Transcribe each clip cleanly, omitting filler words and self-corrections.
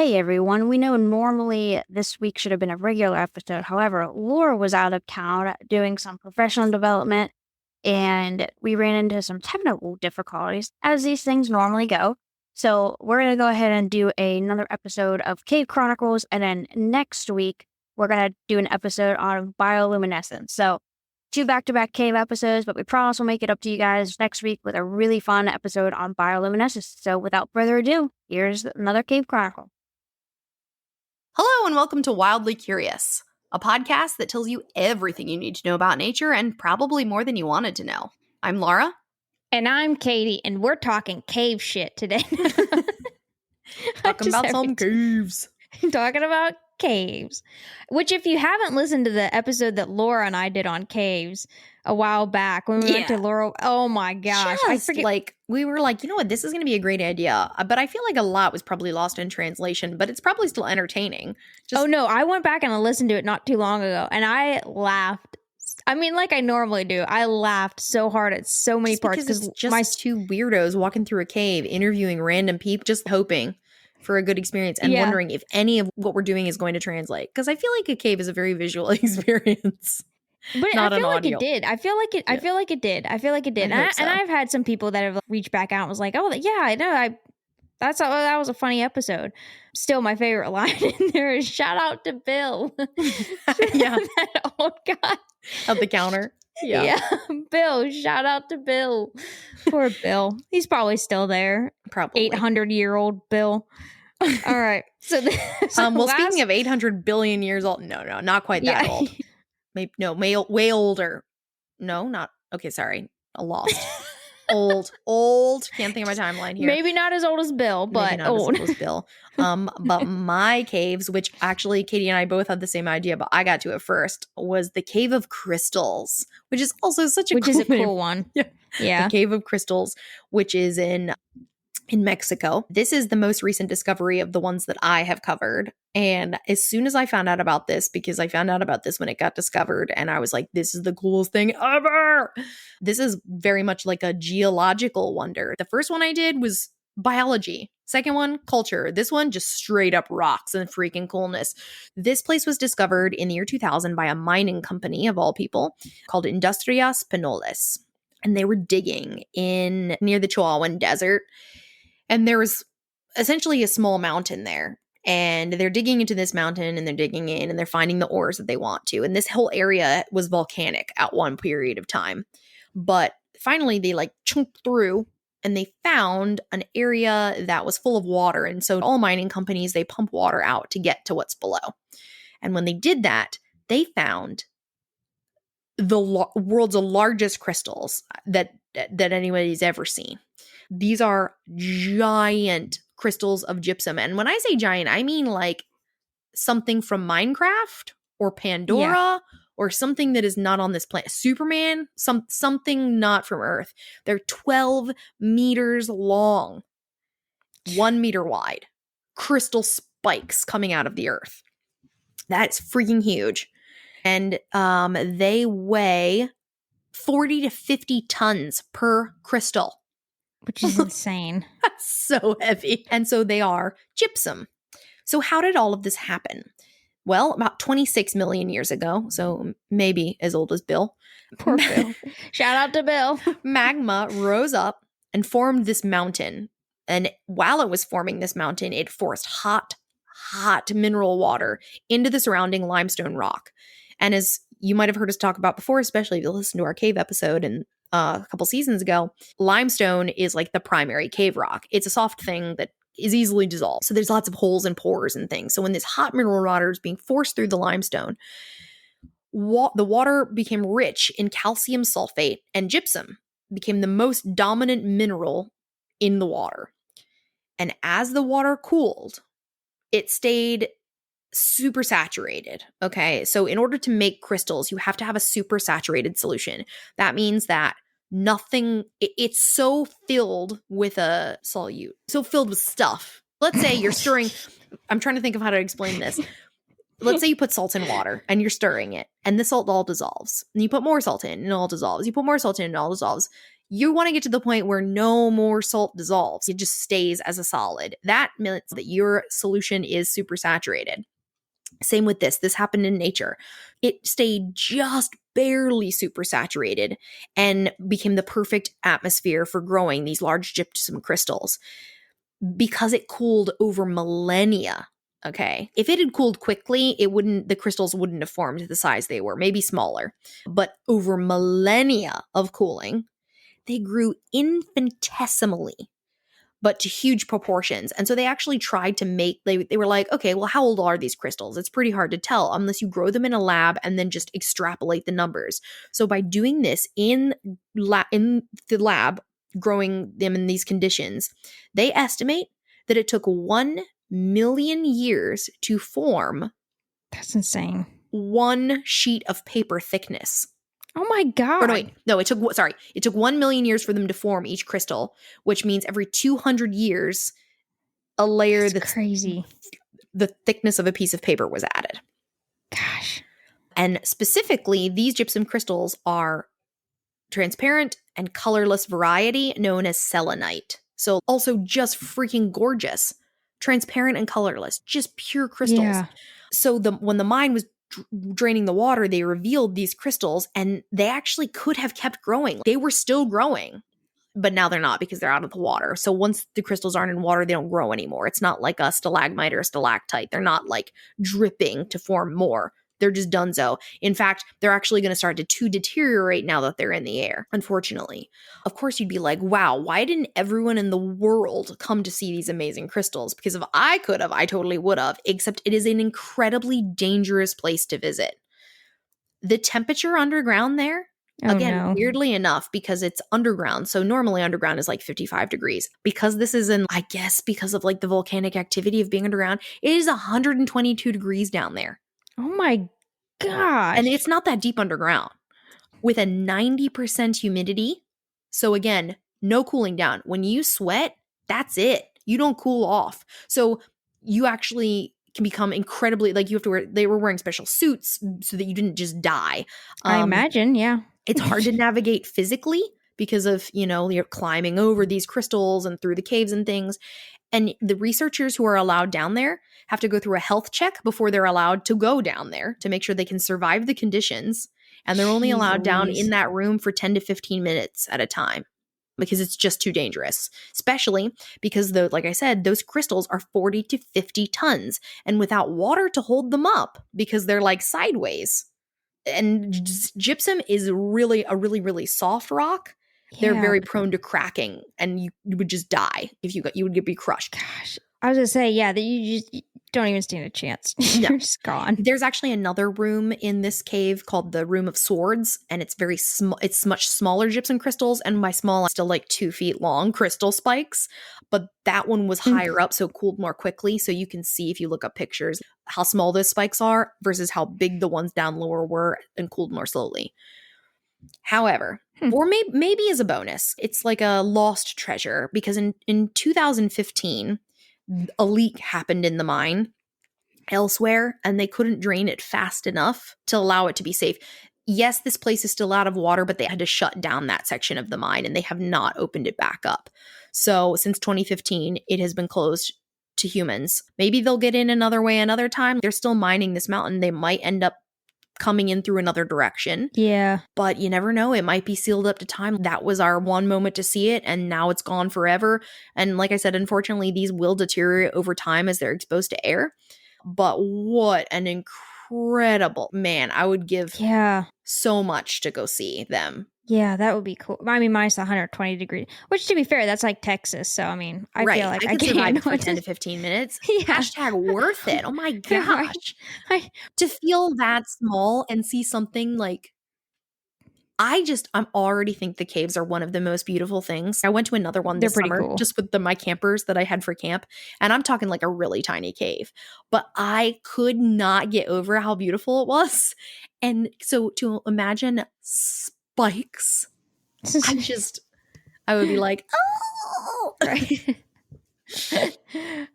Hey everyone, we know normally this week should have been a regular episode. However, Laura was out of town doing some professional development and we ran into some technical difficulties, as these things normally go. So, we're going to go ahead and do another episode of Cave Chronicles, and then next week, we're going to do an episode on bioluminescence. So, two back to back cave episodes, but we promise we'll make it up to you guys next week with a really fun episode on bioluminescence. So, without further ado, here's another Cave Chronicle. Hello and welcome to Wildly Curious, a podcast that tells you everything you need to know about nature and probably more than you wanted to know. I'm Laura. And I'm Katie, and we're talking cave shit today. Talking about some caves. Talking about caves. Which, if you haven't listened to the episode that Laura and I did on caves a while back, when we went to Laura, oh my gosh. We were like, you know what, this is going to be a great idea. But I feel like a lot was probably lost in translation, but it's probably still entertaining. Oh no, I went back and I listened to it not too long ago, and I laughed. I mean, like I normally do. I laughed so hard at so many parts because it's just two weirdos walking through a cave, interviewing random people, just hoping for a good experience and wondering if any of what we're doing is going to translate. Because I feel like a cave is a very visual experience. But I feel like it did. I feel like it did. And I've had some people that have reached back out and was like, "Oh, yeah, I know. That was a funny episode." Still, my favorite line in there is "Shout out to Bill." Yeah, that old guy at the counter. Yeah, Bill. Shout out to Bill. Poor Bill. He's probably still there. Probably 800-year-old Bill. All right. So speaking of 800 billion years old, no, not quite that old. Maybe way older. No, not okay. Sorry, I lost. old. Can't think of my timeline here. Maybe not as old as Bill, but old. As old as Bill. But my caves, which actually Katie and I both had the same idea, but I got to it first, was the Cave of Crystals, which is also such a cool one. Yeah. The Cave of Crystals, which is in Mexico. This is the most recent discovery of the ones that I have covered. And as soon as I found out about this, because I found out about this when it got discovered, and I was like, this is the coolest thing ever. This is very much like a geological wonder. The first one I did was biology. Second one, culture. This one, just straight up rocks and freaking coolness. This place was discovered in the year 2000 by a mining company, of all people, called Industrias Penoles. And they were digging near the Chihuahuan Desert. And there was essentially a small mountain there. And they're digging into this mountain, and they're digging in, and they're finding the ores that they want to. And this whole area was volcanic at one period of time. But finally, they chunked through, and they found an area that was full of water. And so all mining companies, they pump water out to get to what's below. And when they did that, they found the world's largest crystals that anybody's ever seen. These are giant crystals of gypsum. And when I say giant, I mean like something from Minecraft or Pandora or something that is not on this planet. Superman, something not from Earth. They're 12 meters long, 1 meter wide. Crystal spikes coming out of the earth. That's freaking huge. And they weigh 40 to 50 tons per crystal. Which is insane. That's so heavy. And so they are gypsum. So how did all of this happen? Well, about 26 million years ago, so maybe as old as Bill. Poor Bill. Shout out to Bill. Magma rose up and formed this mountain. And while it was forming this mountain, it forced hot mineral water into the surrounding limestone rock. And as you might have heard us talk about before, especially if you listen to our cave episode and a couple seasons ago, limestone is like the primary cave rock. It's a soft thing that is easily dissolved. So there's lots of holes and pores and things. So when this hot mineral water is being forced through the limestone, the water became rich in calcium sulfate, and gypsum became the most dominant mineral in the water. And as the water cooled, it stayed super saturated. Okay. So in order to make crystals, you have to have a super saturated solution. That means that it's so filled with a solute, so filled with stuff. Let's say you're stirring. I'm trying to think of how to explain this. Let's say you put salt in water and you're stirring it, and the salt all dissolves. And you put more salt in and it all dissolves. You put more salt in and it all dissolves. You want to get to the point where no more salt dissolves. It just stays as a solid. That means that your solution is supersaturated. Same with this. This happened in nature. It stayed just barely supersaturated and became the perfect atmosphere for growing these large gypsum crystals because it cooled over millennia. Okay. If it had cooled quickly, the crystals wouldn't have formed the size they were, maybe smaller. But over millennia of cooling, they grew infinitesimally, but to huge proportions. And so they actually tried to they were like, okay, well, how old are these crystals? It's pretty hard to tell unless you grow them in a lab and then just extrapolate the numbers. So by doing this in the lab, growing them in these conditions, they estimate that it took 1 million years to form. That's insane. 1 sheet of paper thickness. Oh my God. Or no, wait. No, it took 1 million years for them to form each crystal, which means every 200 years, a layer that's crazy. The thickness of a piece of paper was added. Gosh. And specifically, these gypsum crystals are transparent and colorless variety known as selenite. So also just freaking gorgeous. Transparent and colorless, just pure crystals. Yeah. So when the mine was draining the water, they revealed these crystals and they actually could have kept growing. They were still growing, but now they're not because they're out of the water. So once the crystals aren't in water, they don't grow anymore. It's not like a stalagmite or a stalactite. They're not like dripping to form more. They're just donezo. In fact, they're actually going to start to deteriorate now that they're in the air, unfortunately. Of course, you'd be like, wow, why didn't everyone in the world come to see these amazing crystals? Because if I could have, I totally would have, except it is an incredibly dangerous place to visit. The temperature underground there, weirdly enough, because it's underground. So normally underground is like 55 degrees. Because this is I guess because of like the volcanic activity of being underground, it is 122 degrees down there. Oh my gosh. And it's not that deep underground with a 90% humidity. So again, no cooling down. When you sweat, that's it. You don't cool off. So you actually can become incredibly, like they were wearing special suits so that you didn't just die. I imagine, yeah. It's hard to navigate physically because of, you're climbing over these crystals and through the caves and things. And the researchers who are allowed down there have to go through a health check before they're allowed to go down there to make sure they can survive the conditions. And they're only allowed down in that room for 10 to 15 minutes at a time because it's just too dangerous, especially because, like I said, those crystals are 40 to 50 tons and without water to hold them up because they're like sideways. And gypsum is really a really, really soft rock. They're very prone to cracking, and you would just die if you would be crushed. Gosh, I was gonna say, yeah, that you just don't even stand a chance. You're just gone. There's actually another room in this cave called the Room of Swords, and it's very small. It's much smaller gypsum crystals, and by small, still like 2 feet long crystal spikes. But that one was higher up, so it cooled more quickly. So you can see if you look up pictures how small those spikes are versus how big the ones down lower were and cooled more slowly. However, or maybe as a bonus, it's like a lost treasure because in 2015, a leak happened in the mine elsewhere and they couldn't drain it fast enough to allow it to be safe. Yes, this place is still out of water, but they had to shut down that section of the mine and they have not opened it back up. So since 2015, it has been closed to humans. Maybe they'll get in another way another time. They're still mining this mountain. They might end up coming in through another direction. Yeah. But you never know. It might be sealed up to time. That was our one moment to see it, and now it's gone forever. And like I said, unfortunately, these will deteriorate over time as they're exposed to air. But what an incredible, man, I would give so much to go see them. Yeah, that would be cool. I mean, minus 120 degrees, which to be fair, that's like Texas. So, I mean, I feel like I could survive for 10 to 15 minutes. Hashtag worth it. Oh my gosh. To feel that small and see something like, I already think the caves are one of the most beautiful things. I went to another one this summer just with my campers that I had for camp. And I'm talking like a really tiny cave. But I could not get over how beautiful it was. And so to imagine spikes, I would be like, oh! Right.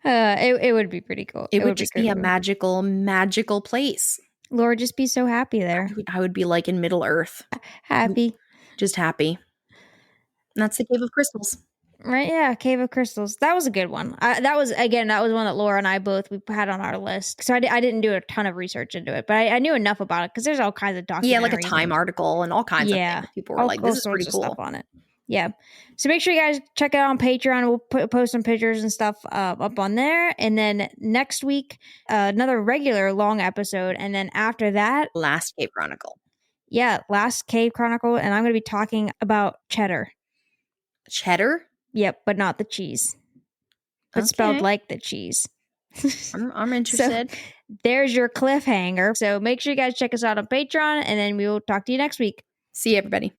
It would be pretty cool. It would just be a magical place. Laura just be so happy there. I would be like in Middle Earth. Happy. Just happy. That's the Cave of Crystals. Right, yeah, Cave of Crystals. That was a good one. That was one that Laura and I we had on our list. So I didn't do a ton of research into it, but I knew enough about it because there's all kinds of documentaries. Yeah, like a Time article and all kinds of things. People were like, "This is pretty cool." Stuff on it. Yeah. So make sure you guys check it out on Patreon. We'll post some pictures and stuff up on there. And then next week, another regular long episode. And then after that, Last Cave Chronicle. Yeah, Last Cave Chronicle. And I'm going to be talking about cheddar. Cheddar? Yep, but not the cheese. But spelled like the cheese. I'm interested. So, there's your cliffhanger. So make sure you guys check us out on Patreon, and then we will talk to you next week. See you, everybody.